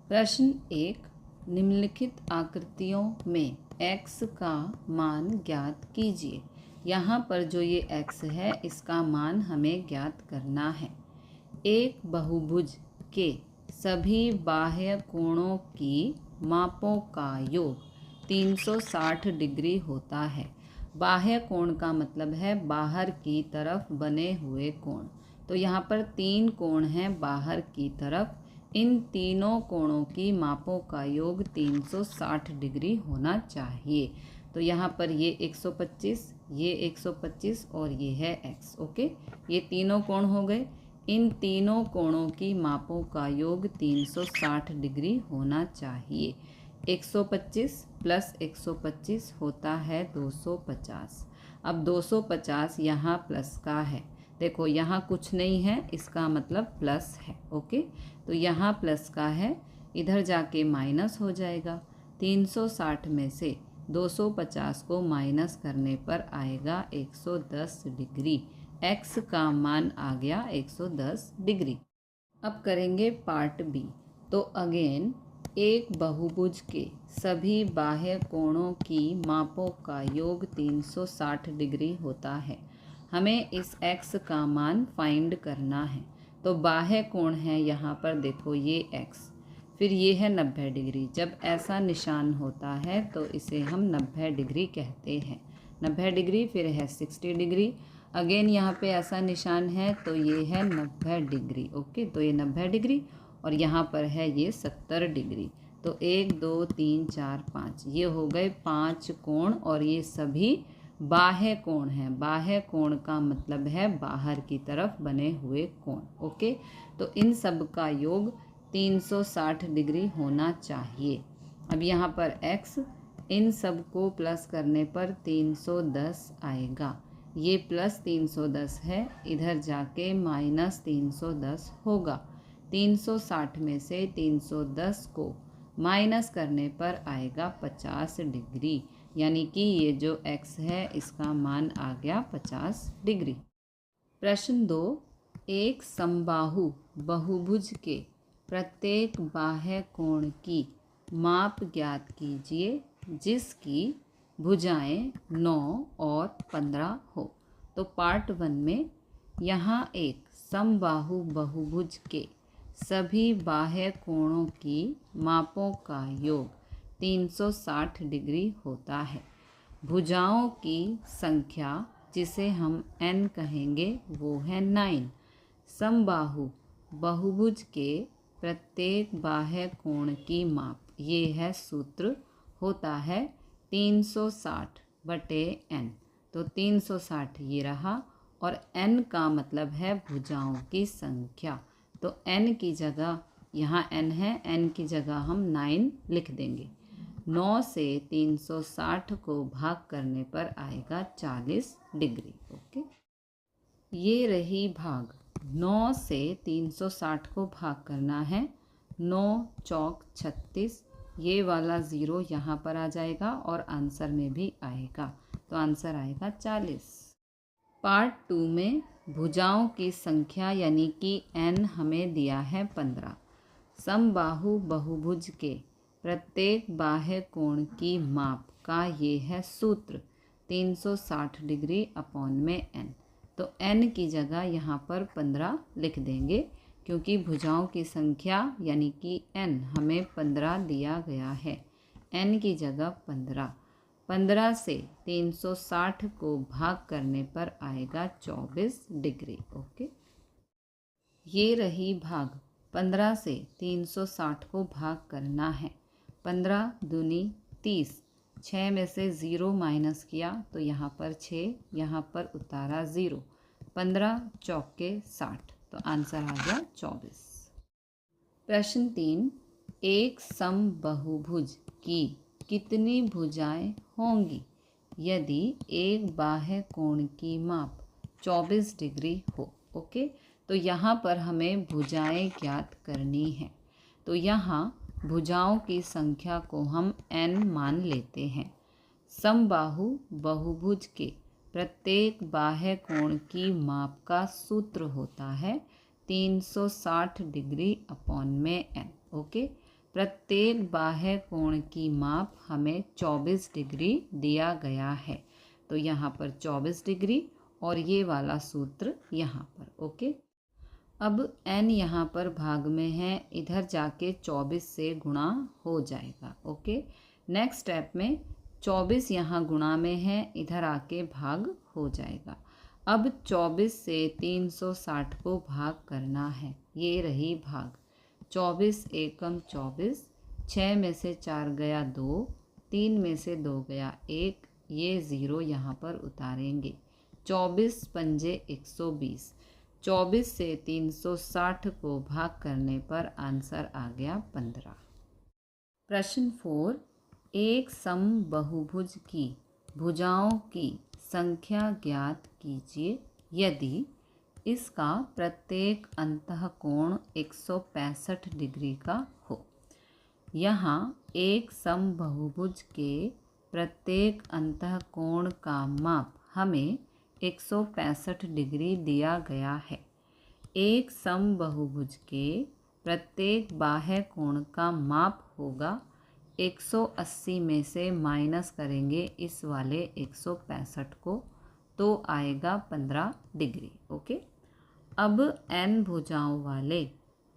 प्रश्न 1, निम्नलिखित आकृतियों में x का मान ज्ञात कीजिए। यहाँ पर जो ये x है इसका मान हमें ज्ञात करना है। एक बहुभुज के सभी बाह्य कोणों की मापों का योग 360 डिग्री होता है। बाह्य कोण का मतलब है बाहर की तरफ बने हुए कोण। तो यहाँ पर 3 कोण हैं बाहर की तरफ। इन तीनों कोणों की मापों का योग 360 डिग्री होना चाहिए। तो यहाँ पर ये 125, ये 125 और ये है x। ओके, ये तीनों कोण हो गए। इन तीनों कोणों की मापों का योग 360 डिग्री होना चाहिए। 125 प्लस 125 होता है 250। अब 250 यहाँ प्लस का है। देखो यहाँ कुछ नहीं है, इसका मतलब प्लस है। ओके, तो यहाँ प्लस का है, इधर जाके माइनस हो जाएगा। 360 में से 250 को माइनस करने पर आएगा 110 डिग्री। x का मान आ गया 110 डिग्री। अब करेंगे पार्ट बी। तो अगेन एक बहुभुज के सभी बाह्य कोणों की मापों का योग 360 डिग्री होता है। हमें इस x का मान फाइंड करना है। तो बाह्य कोण है यहाँ पर, देखो ये x, फिर ये है 90 डिग्री। जब ऐसा निशान होता है तो इसे हम 90 डिग्री कहते हैं। 90 डिग्री, फिर है 60 डिग्री। अगेन यहाँ पे ऐसा निशान है तो ये है 90 डिग्री। ओके, तो ये 90 डिग्री और यहाँ पर है ये 70 डिग्री। तो 1 2 3 4 5, ये हो गए 5 कोण और ये सभी बाह्य कोण हैं। बाह्य कोण का मतलब है बाहर की तरफ बने हुए कोण। ओके, तो इन सब का योग 360 डिग्री होना चाहिए। अब यहाँ पर x, इन सब को प्लस करने पर 310 आएगा। ये प्लस 310 है, इधर जाके माइनस 310 होगा। 360 में से 310 को माइनस करने पर आएगा 50 डिग्री, यानी कि ये जो x है इसका मान आ गया 50 डिग्री। प्रश्न 2, एक समबाहु बहुभुज के प्रत्येक बाह्य कोण की माप ज्ञात कीजिए जिसकी भुजाएं 9 और 15 हो। तो पार्ट 1 में यहाँ एक समबाहु बहुभुज के सभी बाह्य कोणों की मापों का योग 360 डिग्री होता है। भुजाओं की संख्या, जिसे हम n कहेंगे, वो है 9। समबाहु बहुभुज के प्रत्येक बाह्य कोण की माप, ये है सूत्र, होता है 360 बटे n। तो 360 ये रहा और n का मतलब है भुजाओं की संख्या। तो n की जगह, यहाँ n है, n की जगह हम 9 लिख देंगे। 9 से 360 को भाग करने पर आएगा 40 डिग्री। ओके, ये रही भाग। 9 से 360 को भाग करना है। 9 चौक 36, ये वाला 0 यहाँ पर आ जाएगा और आंसर में भी आएगा। तो आंसर आएगा 40। पार्ट 2 में भुजाओं की संख्या यानी कि n हमें दिया है 15। समबाहु बहुभुज के प्रत्येक बाह्य कोण की माप का ये है सूत्र, 360 डिग्री अपॉन में n। तो n की जगह यहाँ पर 15 लिख देंगे, क्योंकि भुजाओं की संख्या यानी कि n हमें 15 दिया गया है। n की जगह 15। 15 से 360 को भाग करने पर आएगा 24 डिग्री। ओके, ये रही भाग। 15 से 360 को भाग करना है। 15 दूनी 30, 6 में से 0 माइनस किया तो यहाँ पर 6, यहाँ पर उतारा 0। 15 चौके 60, तो आंसर आ गया 24। प्रश्न 3, एक समबहुभुज की कितनी भुजाएं होंगी यदि एक बाह्य कोण की माप 24 डिग्री हो। ओके, तो यहाँ पर हमें भुजाएं ज्ञात करनी है। तो यहाँ भुजाओं की संख्या को हम n मान लेते हैं। समबाहु बहुभुज के प्रत्येक बाह्य कोण की माप का सूत्र होता है 360 डिग्री अपॉन में n। ओके, प्रत्येक बाह्य कोण की माप हमें 24 डिग्री दिया गया है। तो यहाँ पर 24 डिग्री और ये वाला सूत्र यहाँ पर। ओके, अब n यहाँ पर भाग में है, इधर जाके 24 से गुणा हो जाएगा। ओके, नेक्स्ट स्टेप में 24 यहाँ गुणा में है, इधर आके भाग हो जाएगा। अब 24 से 360 को भाग करना है, ये रही भाग। 24 एकम 24, 6 में से 4 गया 2, 3 में से 2 गया 1, ये 0 यहाँ पर उतारेंगे। 24 पंजे 120, 24 से 360 को भाग करने पर आंसर आ गया 15। प्रश्न 4, एक समबाहुभुज की भुजाओं की संख्या ज्ञात कीजिए यदि इसका प्रत्येक अंतःकोण 165 डिग्री का हो। यहाँ एक समबाहुभुज के प्रत्येक अंतःकोण का माप हमें 165 डिग्री दिया गया है। एक समबाहुभुज के प्रत्येक बाह्य कोण का माप होगा 180 में से माइनस करेंगे इस वाले 165 को, तो आएगा 15 डिग्री। ओके, अब n भुजाओं वाले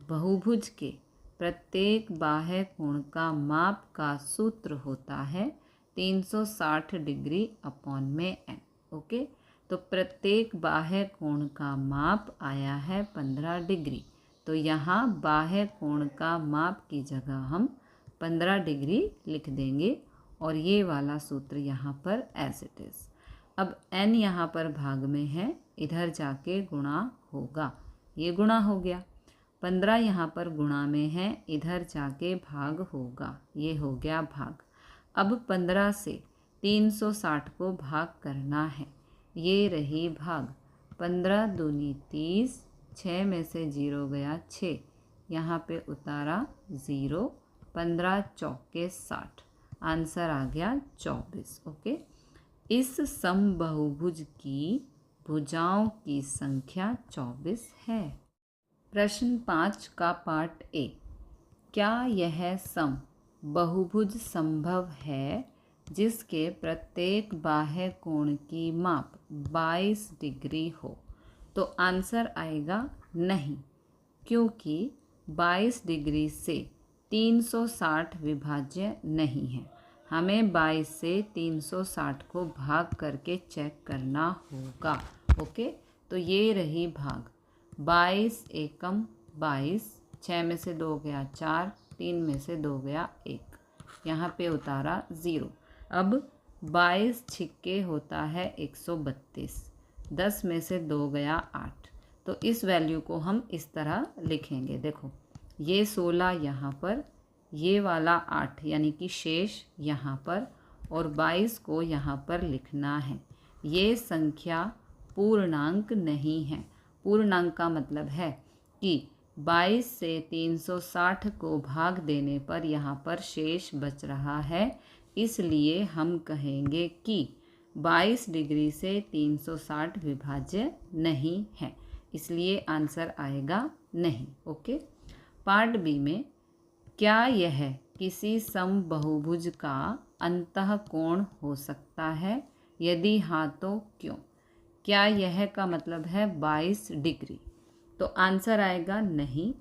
बहुभुज के प्रत्येक बाह्य कोण का माप का सूत्र होता है 360 डिग्री अपॉन में n। ओके, तो प्रत्येक बाह्य कोण का माप आया है 15 डिग्री, तो यहाँ बाह्य कोण का माप की जगह हम 15 डिग्री लिख देंगे और ये वाला सूत्र यहाँ पर एज इट इज़। अब n यहाँ पर भाग में है, इधर जाके गुणा होगा, ये गुणा हो गया। 15 यहाँ पर गुणा में है, इधर जाके भाग होगा, ये हो गया भाग। अब 15 से 360 को भाग करना है, ये रही भाग। 15 दूनी 30, 6 में से 0 गया 6, यहाँ पे उतारा 0, 15 चौके 60, आंसर आ गया 24। ओके, इस समबाहुभुज की भुजाओं की संख्या 24 है। प्रश्न 5 का पार्ट ए, क्या यह समबाहुभुज संभव है जिसके प्रत्येक बाह्य कोण की माप 22 डिग्री हो? तो आंसर आएगा नहीं, क्योंकि 22 डिग्री से 360 विभाज्य नहीं है। हमें 22 से 360 को भाग करके चेक करना होगा। ओके, तो ये रही भाग। 22 एकम 22, 6 में से 2 गया 4, 3 में से 2 गया 1, यहाँ पे उतारा 0। अब 22 छिक्के होता है 132, 10 में से 2 गया 8, तो इस वैल्यू को हम इस तरह लिखेंगे। देखो, ये 16 यहाँ पर, ये वाला 8 यानी कि शेष यहाँ पर, और 22 को यहाँ पर लिखना है। ये संख्या पूर्णांक नहीं है। पूर्णांक का मतलब है कि 22 से 360 को भाग देने पर यहाँ पर शेष बच रहा है, इसलिए हम कहेंगे कि 22 डिग्री से 360 विभाज्य नहीं है, इसलिए आंसर आएगा नहीं। ओके, पार्ट बी में, क्या यह किसी समबाहुभुज का अंतःकोण हो सकता है? यदि हाँ तो क्यों? क्या यह का मतलब है 22 डिग्री, तो आंसर आएगा नहीं,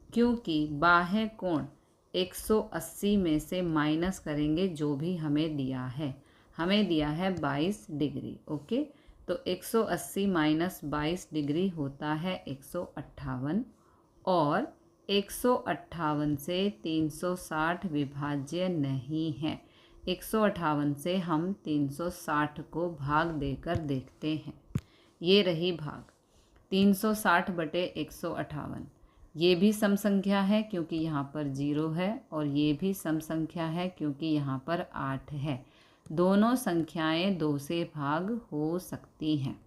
क्योंकि बाह्य कोण 180 में से माइनस करेंगे जो भी हमें दिया है। हमें दिया है 22 डिग्री। ओके, तो 180 माइनस 22 डिग्री होता है 158, और 158 से 360 विभाज्य नहीं है। 158 से हम 360 को भाग देकर देखते हैं, ये रही भाग। 360 बटे 158, ये भी सम संख्या है क्योंकि यहाँ पर 0 है, और ये भी सम संख्या है क्योंकि यहाँ पर 8 है। दोनों संख्याएं 2 से भाग हो सकती हैं,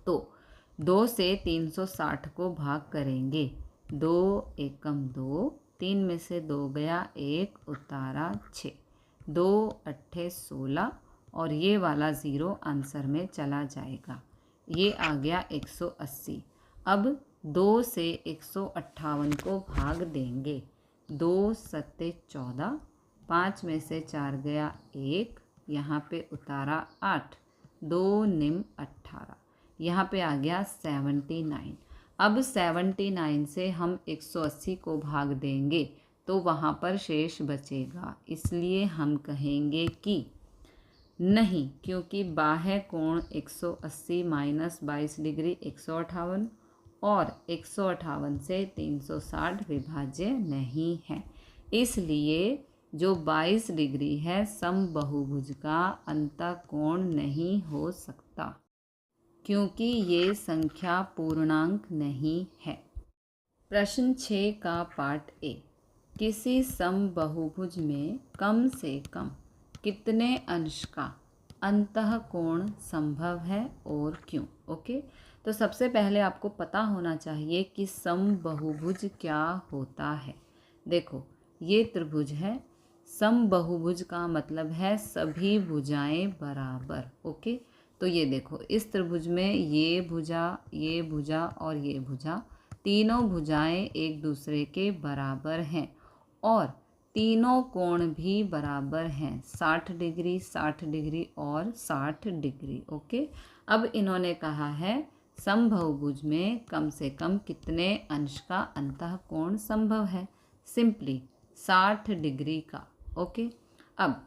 तो 2 से 360 को भाग करेंगे। 2 एकम 2, 3 में से 2 गया 1, उतारा 6, 2 अट्ठे 16, और ये वाला 0 आंसर में चला जाएगा। ये आ गया 180। अब 2 से 158 को भाग देंगे, 2 सत्ते 14, 5 में से 4 गया 1, यहाँ पे उतारा 8, 2 निम 18, यहाँ पे आ गया 79। अब 79 से हम 180 को भाग देंगे तो वहाँ पर शेष बचेगा, इसलिए हम कहेंगे कि नहीं, क्योंकि बाह्य कोण 180 माइनस 22 डिग्री 158 और 158 से 360 विभाज्य नहीं है, इसलिए जो 22 डिग्री है समबाहुभुज का अंतःकोण नहीं हो सकता, क्योंकि ये संख्या पूर्णांक नहीं है। प्रश्न 6 का पार्ट ए, किसी समबाहुभुज में कम से कम कितने अंश का अंतःकोण संभव है और क्यों। ओके, तो सबसे पहले आपको पता होना चाहिए कि समबाहुभुज क्या होता है। देखो, ये त्रिभुज है, समबाहुभुज का मतलब है सभी भुजाएं बराबर। ओके, तो ये देखो, इस त्रिभुज में ये भुजा और ये भुजा, तीनों भुजाएं एक दूसरे के बराबर हैं और तीनों कोण भी बराबर हैं, 60 डिग्री 60 डिग्री और 60 डिग्री। ओके, अब इन्होंने कहा है समबाहुभुज में कम से कम कितने अंश का अंतःकोण संभव है, सिंपली 60 डिग्री का। ओके, अब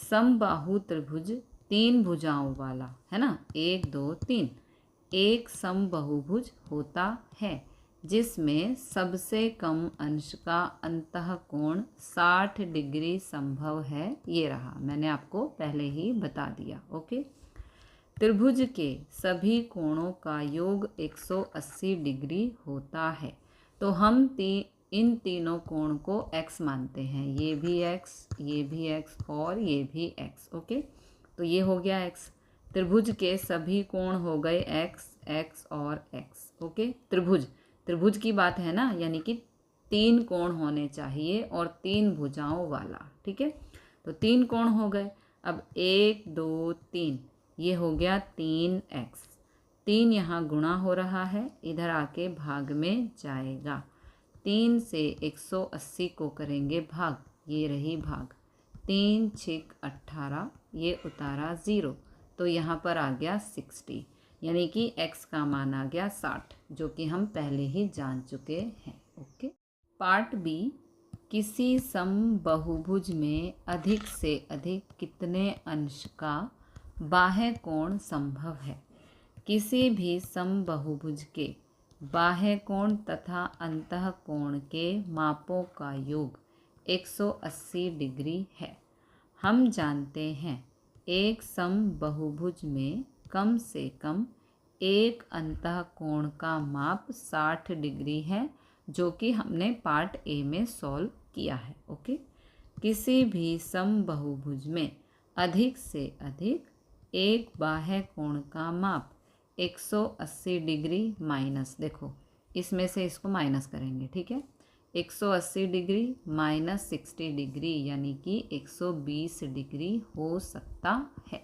समबाहु त्रिभुज 3 भुजाओं वाला है ना, 1 2 3, एक समबाहुभुज होता है जिसमें सबसे कम अंश का अंतःकोण 60 डिग्री संभव है। ये रहा, मैंने आपको पहले ही बता दिया। ओके, त्रिभुज के सभी कोणों का योग 180 डिग्री होता है, तो हम इन तीनों कोण को x मानते हैं, ये भी x, ये भी x और ये भी x। ओके, तो ये हो गया x। त्रिभुज के सभी कोण हो गए x, x और x। ओके, त्रिभुज की बात है ना, यानी कि 3 कोण होने चाहिए और 3 भुजाओं वाला। ठीक है, तो 3 कोण हो गए। अब 1 2 3, ये हो गया 3x, 3 यहाँ गुणा हो रहा है, इधर आके भाग में जाएगा। 3 से 180 को करेंगे भाग, ये रही भाग, 3 6 18, ये उतारा 0, तो यहाँ पर आ गया 60, यानी कि x का मान आ गया 60, जो कि हम पहले ही जान चुके हैं। ओके, पार्ट बी, किसी समबाहुभुज में अधिक से अधिक कितने अंश का बाह्य कोण संभव है। किसी भी समबाहुभुज के बाह्य कोण तथा अंतःकोण के मापों का योग 180 डिग्री है। हम जानते हैं एक समबाहुभुज में कम से कम एक अंतःकोण का माप 60 डिग्री है, जो कि हमने पार्ट ए में सॉल्व किया है। ओके, किसी भी समबाहुभुज में अधिक से अधिक एक बाह्य कोण का माप 180 डिग्री माइनस, देखो इसमें से इसको माइनस करेंगे। ठीक है, 180 डिग्री माइनस 60 डिग्री, यानी कि 120 डिग्री हो सकता है।